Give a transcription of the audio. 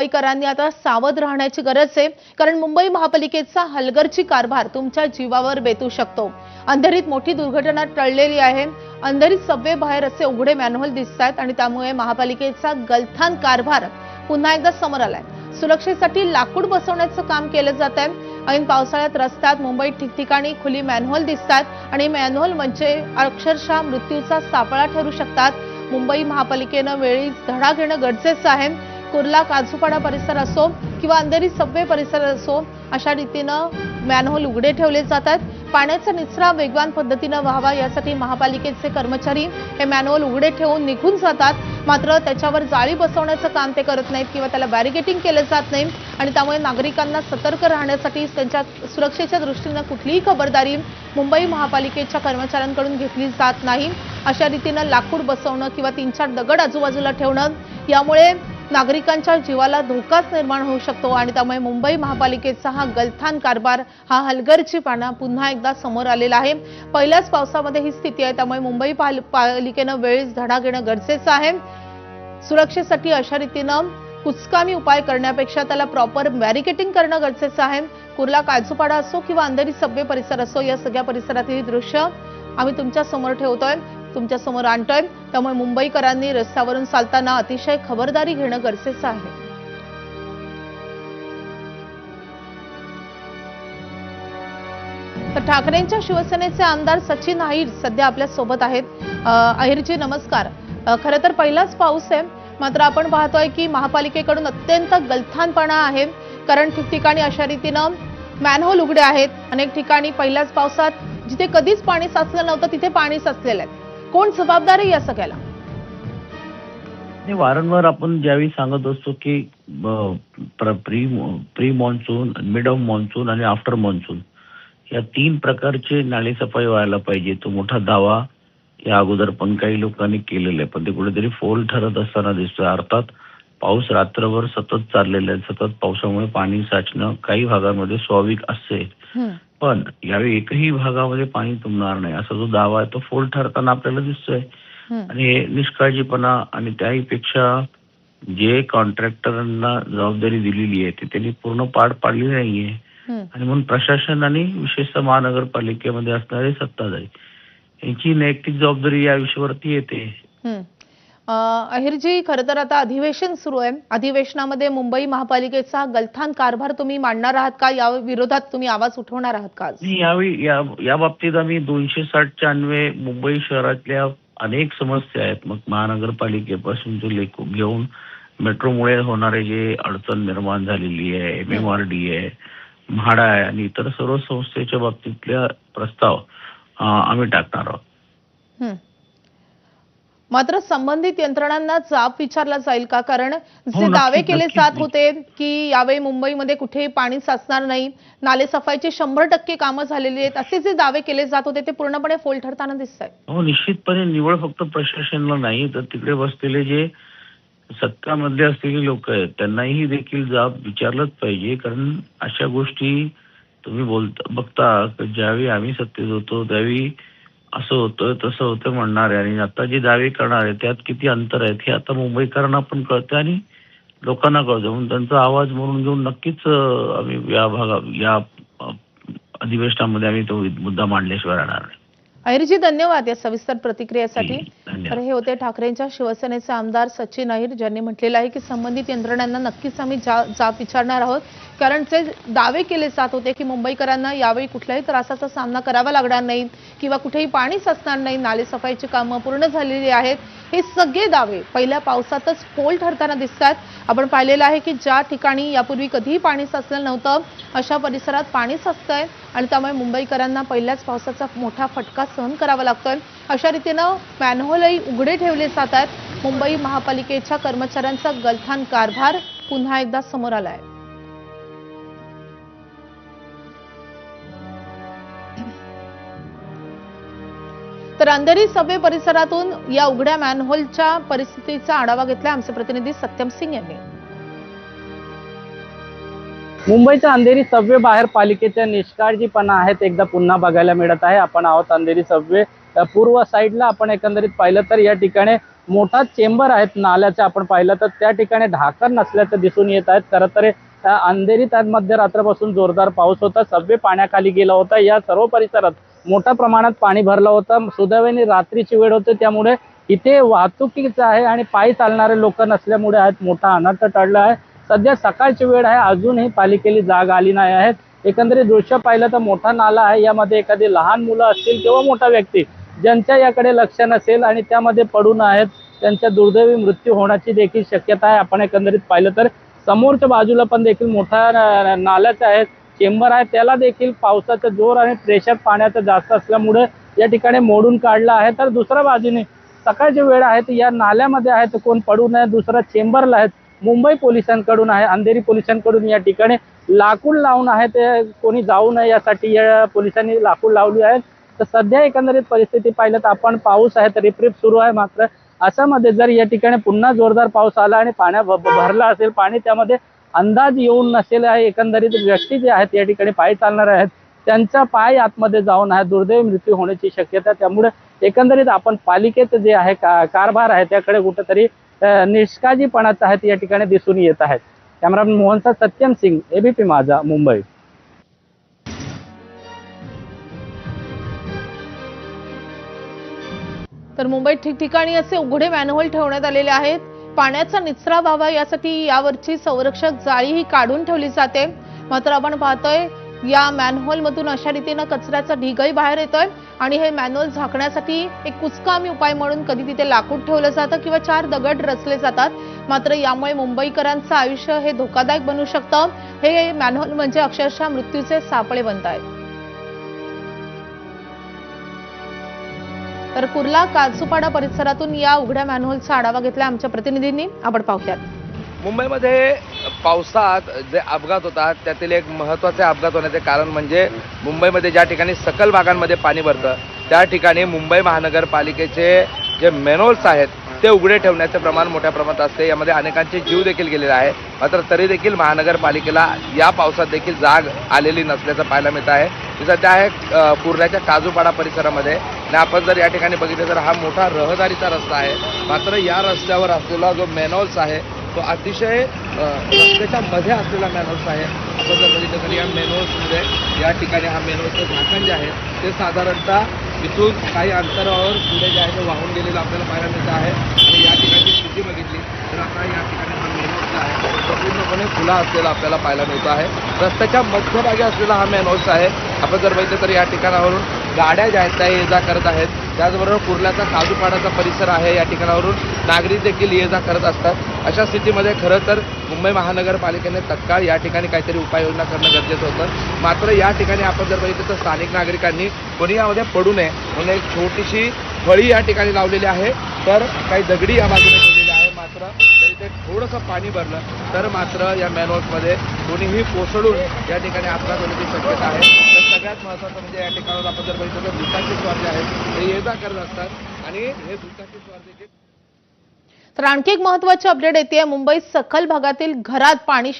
मुंबईकरांनी आता सावध राहण्याची गरज आहे, कारण मुंबई महापालिकेचा हलगर्जी कारभार तुमच्या जीवावर बेतू शकतो। अंधेरीत मोठी दुर्घटना टळलेली आहे। अंधेरीत सबवे बाहेर असे उघडे मॅनहोल दिसतात आणि त्यामुळे महापालिकेचा गलथान कारभार पुन्हा एकदा समोर आलाय। सुरक्षेसाठी लाकूड बसवण्याचं काम केलं जात आहे। ऐन पावसाळ्यात रस्त्यात मुंबईत ठिकठिकाणी खुली मॅनहोल दिसतात आणि मॅनहोल म्हणजे अक्षरशः मृत्यूचा सापळा ठरू शकतात। मुंबई महापालिकेनं वेळीच धडा घेणं गरजेचं आहे। कुर्ला काजूपाडा परिसर असो किंवा अंधेरी सबवे परिसर असो, अशा रीतीनं मॅनहोल उघडे ठेवले जातात। पाण्याचा निचरा वेगवान पद्धतीनं व्हावा यासाठी महापालिकेचे कर्मचारी हे मॅनहोल उघडे ठेवून निघून जातात, मात्र त्याच्यावर जाळी बसवण्याचं काम ते करत नाहीत किंवा त्याला बॅरिकेटिंग केलं जात नाही आणि त्यामुळे नागरिकांना सतर्क राहण्यासाठी त्यांच्या सुरक्षेच्या दृष्टीनं कुठलीही खबरदारी मुंबई महापालिकेच्या कर्मचाऱ्यांकडून घेतली जात नाही। अशा रीतीनं लाकूड बसवणं किंवा 3-4 दगड आजूबाजूला ठेवणं यामुळे नागरिकांच्या जीवाला धोकाच निर्माण होऊ शकतो आणि त्यामुळे मुंबई महापालिकेचा हा गलथान कारभार, हा हलगर्जीपणा पुन्हा एकदा समोर आलेला आहे। पहिल्याच पावसामध्ये ही स्थिती आहे, त्यामुळे मुंबई पालिकेनं वेळीच धडा घेणं गरजेचं आहे। सुरक्षेसाठी अशा रीतीनं कुचकामी उपाय करण्यापेक्षा त्याला प्रॉपर बॅरिकेटिंग करणं गरजेचं आहे। कुर्ला काजूपाडा असो किंवा अंधेरी सबवे परिसर असो, या सगळ्या परिसरातील दृश्य आम्ही तुमच्या समोर ठेवतोय, तुमच्या समोर आणतोय। त्यामुळे मुंबईकरांनी रस्त्यावरून चालताना अतिशय खबरदारी घेणं गरजेचं आहे। तर ठाकरेंच्या शिवसेनेचे आमदार सचिन अहिर सध्या आपल्या सोबत आहेत। अहिरजी नमस्कार। खरं तर पहिलाच पाऊस आहे, मात्र आपण पाहतोय की महापालिकेकडून अत्यंत गलथानपणा आहे, कारण ठिकठिकाणी अशा रीतीनं मॅनहोल उघडे आहेत। अनेक ठिकाणी पहिल्याच पावसात जिथे कधीच पाणी साचलं नव्हतं तिथे पाणी साचलेलं आहे। कोण जबाबदार आहे या सगळ्याला? वारंवार आपण ज्यावेळी सांगत असतो की pre monsoon, mid of monsoon आणि आफ्टर मॉन्सून या 3 प्रकारचे नाले सफाई व्हायला पाहिजे, तो मोठा दावा या अगोदर पण काही लोकांनी केलेला आहे, पण ते कुठेतरी फोल ठरत असताना दिसतोय। अर्थात पाऊस रात्रभर सतत चाललेला आहे, सतत पावसामुळे पाणी साचणं काही भागांमध्ये स्वाभाविक असते, पण यावेळी एकही भागामध्ये पाणी तुंबणार नाही असा जो दावा आहे तो फोल ठरताना आपल्याला दिसतोय। आणि हे निष्काळजीपणा आणि त्याही पेक्षा जे कॉन्ट्रॅक्टरांना जबाबदारी दिलेली आहे ती त्यांनी पूर्ण पार पाडली नाहीये आणि म्हणून प्रशासन आणि विशेषतः महानगरपालिकेमध्ये असणारे सत्ताधारी यांची नैतिक जबाबदारी या विषयावरती येते। अहिरजी, खरं तर आता अधिवेशन सुरू आहे। अधिवेशनामध्ये मुंबई महापालिकेचा गलथान कारभार तुम्ही मांडणार आहात का? या विरोधात तुम्ही आवाज उठवणार आहात का? यावेळी या बाबतीत आम्ही 260च्या अन्वये मुंबई शहरातल्या अनेक समस्या आहेत, मग महानगरपालिकेपासून घेऊन मेट्रोमुळे होणारे जे अडचण निर्माण झालेली आहे, MMRD आहे, म्हाडा आहे आणि इतर सर्व संस्थेच्या बाबतीतल्या प्रस्ताव आम्ही टाकणार आहोत। मात्र संबंधित यंत्रणांना जाब विचारला जाईल का? कारण जे दावे केले जात होते की यावेळी मुंबईमध्ये कुठेही पाणी साचणार नाही, नाले सफाईची 100% कामं झालेली आहेत, असे जे दावे केले जात होते ते पूर्णपणे फोल ठरताना दिसत आहेत। हो, निश्चितपणे निवड फक्त प्रशासनाला नाही तर तिकडे बसलेले जे सत्तामध्ये असलेले लोक आहेत त्यांनाही देखील जाब विचारलंच पाहिजे, कारण अशा गोष्टी तुम्ही बघता ज्यावेळी आम्ही सत्तेत होतो त्यावेळी असं होतं तसं होतं म्हणणार आहे आणि आता जे दावे करणार आहे त्यात किती अंतर आहेत हे आता मुंबईकरांना पण कळतं आणि लोकांना कळतं, म्हणून त्यांचा आवाज म्हणून घेऊन नक्कीच आम्ही या अधिवेशनामध्ये आम्ही तो मुद्दा मांडल्याशिवाय राहणार नाही। अहिरजी, धन्यवाद या सविस्तर प्रतिक्रियेसाठी। धन्यवाद। तर हे होते ठाकरेंच्या शिवसेनेचे आमदार सचिन अहिर, ज्यांनी म्हटलेलं आहे की संबंधित यंत्रणांना नक्कीच आम्ही जाब विचारणार आहोत, कारण जे दावे केले जात होते की मुंबईकरांना यावेळी कुठल्याही त्रासाचा सामना करावा लागणार नाही किंवा कुठेही पाणी साचणार नाही, नाले सफाईची कामं पूर्ण झालेली आहेत, हे सगळे दावे पहिल्या पावसातच फोल ठरताना दिसतात। आपण पाहिलेलं आहे की ज्या ठिकाणी यापूर्वी कधीही पाणी साचलं नव्हतं अशा परिसरात पाणी साचतंय आणि त्यामुळे मुंबईकरांना पहिल्याच पावसाचा मोठा फटका सहन करावा लागतोय। अशा रीतीनं मॅनहोलही उघडे ठेवले जातात। मुंबई महापालिकेच्या कर्मचाऱ्यांचा गलथान कारभार पुन्हा एकदा समोर आलाय। तर अंधेरी सबवे परिसरातून या उघड्या मॅनहोलच्या परिस्थितीचा आढावा घेतला आमचे प्रतिनिधी सत्यम सिंग यांनी। मुंबईच्या अंधेरी सबवे बाहेर पालिकेच्या निष्काळजीपणा आहेत एकदा पुन्हा बघायला मिळत आहे। आपण आहोत अंधेरी सबवे पूर्व साईडला। आपण एकंदरीत पाहिलं तर या ठिकाणी मोठा चेंबर आहेत नाल्याचा आपण पाहिलं तर त्या ठिकाणी ढाकण नसल्याचं दिसून येत आहेत. खरं तर अंधेरी त्यात मध्यरात्रापासून जोरदार पाऊस होता, सबवे पाण्याखाली गेला होता. या सर्व परिसरात मोठ्या प्रमाणात पाणी भरलं होतं. सुदैवाने रात्रीची वेळ होती त्यामुळे इथे वाहतुकीचं आहे आणि पायी चालणारे लोक नसल्यामुळे आहेत मोठा अनर्थ टळला आहे. सध्या सकाळची वेळ आहे, अजूनही पालिकेली जाग आली नाही आहे. एकंदरीत दृश्य पाहिलं तर मोठा नाला आहे, यामध्ये एखादी लहान मुलं असतील किंवा मोठा व्यक्ती ज्यांच्या याकडे लक्ष नसेल आणि त्यामध्ये पडून आहेत, त्यांच्या दुर्दैवी मृत्यू होण्याची देखील शक्यता आहे. आपण एकंदरीत पाहिलं तर समोरच्या बाजूला पण देखील मोठा नाल्याचा आहे, चेंबर आहे, त्याला देखील पावसाचा जोर आणि प्रेशर पाण्याचं जास्त असल्यामुळे या ठिकाणी मोडून काढला आहे. तर दुसऱ्या बाजूने सकाळची वेळ आहे तर या नाल्यामध्ये आहे तर कोण पडू नये. दुसरा चेंबरला आहेत, मुंबई पोलिसांकडून आहे, अंधेरी पोलिसांकडून या ठिकाणी लाकूड लावून आहे, ते कोणी जाऊ नये यासाठी या पोलिसांनी लाकूड लावली आहे. तर सध्या एकंदरीत परिस्थिती पाहिलं तर आपण पाऊस आहे तर रिपरिप सुरू आहे. मात्र अशामध्ये जर या ठिकाणी पुन्हा जोरदार पाऊस आला आणि पाण्या भरला असेल पाणी, त्यामध्ये अंदाज येऊन नसेल आहे. एकंदरीत व्यक्ती जे आहेत या ठिकाणी पायी चालणार आहेत त्यांचा पाय आतमध्ये जाऊन आहे दुर्दैवी मृत्यू होण्याची शक्यता. त्यामुळे एकंदरीत आपण पालिकेचं जे आहे कारभार आहे त्याकडे कुठेतरी निष्काळजीपणाचा आहे या ठिकाणी दिसून येत आहेत. कॅमेरामॅन मोहनचा सत्यम सिंग, एबीपी माझा, मुंबई. तर मुंबईत ठिकठिकाणी असे उघडे मॅनहोल ठेवण्यात आलेले आहेत. पाण्याचा निचरा व्हावा यासाठी यावरची संरक्षक जाळीही काढून ठेवली जाते. मात्र आपण पाहतोय या मॅनहोल मधून अशा रीतीने कचऱ्याचा ढिगही बाहेर येतोय आणि हे मॅनहोल झाकण्यासाठी एक कुचकामी उपाय म्हणून कधी तिथे लाकूड ठेवलं जातं किंवा 4 दगड रचले जातात. मात्र यामुळे मुंबईकरांचं आयुष्य हे धोकादायक बनू शकतं. हे मॅनहोल म्हणजे अक्षरशः मृत्यूचे सापळे बनत आहेत. तर कुर्ला काजूपाडा परिसरातून या उघड्या मॅनहोलचा आढावा घेतला आमच्या प्रतिनिधींनी. आपण पाहूयात. मुंबईमध्ये पावसात जे अपघात होतात त्यातील एक महत्त्वाचे अपघात होण्याचे कारण म्हणजे मुंबईमध्ये ज्या ठिकाणी सकल भागांमध्ये पाणी भरतं त्या ठिकाणी मुंबई महानगरपालिकेचे जे मॅनहोल्स आहेत ते उघडे ठेवण्याचे प्रमाण मोठ्या प्रमाणात असते. यामध्ये अनेकांचे जीव देखील गेलेले आहे. मात्र तरी देखील महानगरपालिकेला या पावसात देखील जाग आलेली नसल्याचं पाहायला मिळत आहे. सध्या आहे कुर्ल्याच्या काजूपाडा परिसरामध्ये आणि आपण जर या ठिकाणी बघितलं तर हा मोठा रहदारीचा रस्ता आहे. मात्र या रस्त्यावर असलेला जो मॅनहोल्स आहे तो अतिशय रस्त्याच्या मध्ये असलेला मॅनहोल्स आहे. आपण जर बघितलं तर या मॅनहोल्समध्ये या ठिकाणी हा मॅनहोल्सचं झाकण जे आहे ते साधारणतः इथून काही अंतरावर पुढे जे आहे ते वाहून गेलेलं आपल्याला पाहायला मिळतं आहे. आणि या ठिकाणची स्थिती बघितली तर आता या ठिकाणी हा मॅनहोल्स आहे तो पूर्णपणे खुला असलेला आपल्याला पाहायला मिळतो आहे. रस्त्याच्या मध्यभागी असलेला हा मॅनहोल्स आहे. आपण जर बघितलं तर या ठिकाणावरून गाड्या ज्या आहेत त्या ये जा करत आहेत. त्याचबरोबर कुर्ल्याचा काजूपाडाचा परिसर आहे, या ठिकाणावरून नागरिक देखील ये जा करत असतात. अशा स्थितीमध्ये खरं तर मुंबई महानगरपालिकेने तत्काळ या ठिकाणी काहीतरी उपाययोजना करणं गरजेचं होतं. मात्र या ठिकाणी आपण जर बघितलं तर स्थानिक नागरिकांनी कोणी यामध्ये पडू नये म्हणून एक छोटीशी फळी या ठिकाणी लावलेली आहे. तर काही दगडी या बाजूने ठेवलेली आहे. मात्र जरी ते थोडंसं पाणी भरलं तर मात्र या मॅनहोल्समध्ये कोणीही कोसळून या ठिकाणी अपघात होण्याची शक्यता आहे. तर सगळ्यात महत्त्वाचं म्हणजे या ठिकाणावर आपण जर बघितलं तर दुचाकी स्वार जे आहेत ते ये जा करत असतात आणि हे दुचाकी स्वार देखील. तर आणखी एक महत्त्वाची अपडेट येते. मुंबईत सखल भागातील घरात पाणी